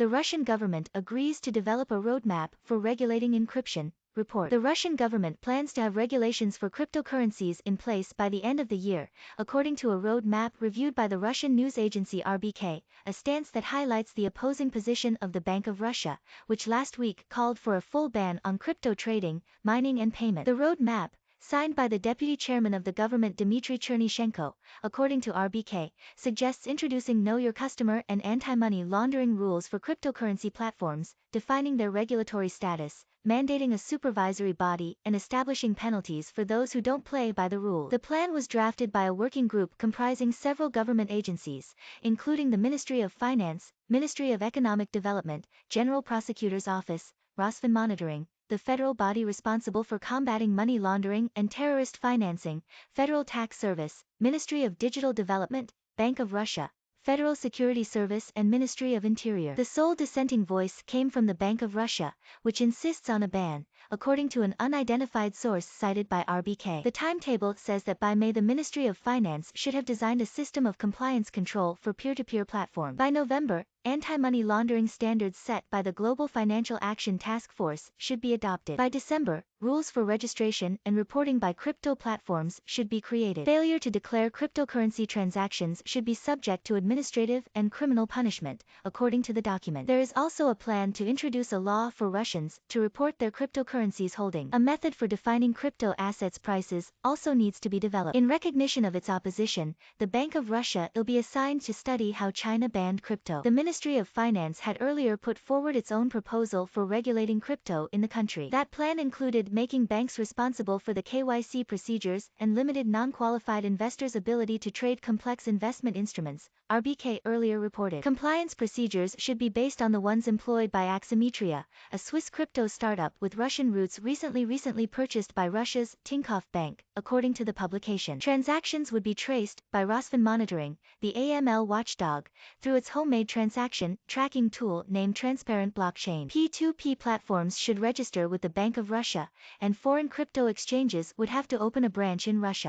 The Russian government agrees to develop a roadmap for regulating encryption. Report. The Russian government plans to have regulations for cryptocurrencies in place by the end of the year, according to a roadmap reviewed by the Russian news agency RBK, a stance that highlights the opposing position of the Bank of Russia, which last week called for a full ban on crypto trading, mining and payment. The roadmap, signed by the deputy chairman of the government Dmitry Chernyshenko, according to RBK, suggests introducing Know Your Customer and anti-money laundering rules for cryptocurrency platforms, defining their regulatory status, mandating a supervisory body, and establishing penalties for those who don't play by the rules. The plan was drafted by a working group comprising several government agencies, including the Ministry of Finance, Ministry of Economic Development, General Prosecutor's Office, Rosfinmonitoring, the federal body responsible for combating money laundering and terrorist financing, Federal Tax Service, Ministry of Digital Development, Bank of Russia, Federal Security Service and Ministry of Interior. The sole dissenting voice came from the Bank of Russia, which insists on a ban, according to an unidentified source cited by RBK. The timetable says that by May the Ministry of Finance should have designed a system of compliance control for peer-to-peer platforms. By November, anti-money laundering standards set by the Global Financial Action Task Force should be adopted. By December, rules for registration and reporting by crypto platforms should be created. Failure to declare cryptocurrency transactions should be subject to administrative and criminal punishment, according to the document. There is also a plan to introduce a law for Russians to report their cryptocurrencies holding. A method for defining crypto assets prices also needs to be developed. In recognition of its opposition, the Bank of Russia will be assigned to study how China banned crypto. The Ministry of Finance had earlier put forward its own proposal for regulating crypto in the country. That plan included making banks responsible for the KYC procedures and limited non-qualified investors' ability to trade complex investment instruments, RBK earlier reported. Compliance procedures should be based on the ones employed by Aximetria, a Swiss crypto startup with Russian roots recently purchased by Russia's Tinkoff Bank, according to the publication. Transactions would be traced by Rosfinmonitoring, the AML watchdog, through its homemade transaction tracking tool named Transparent Blockchain. P2P platforms should register with the Bank of Russia, and foreign crypto exchanges would have to open a branch in Russia.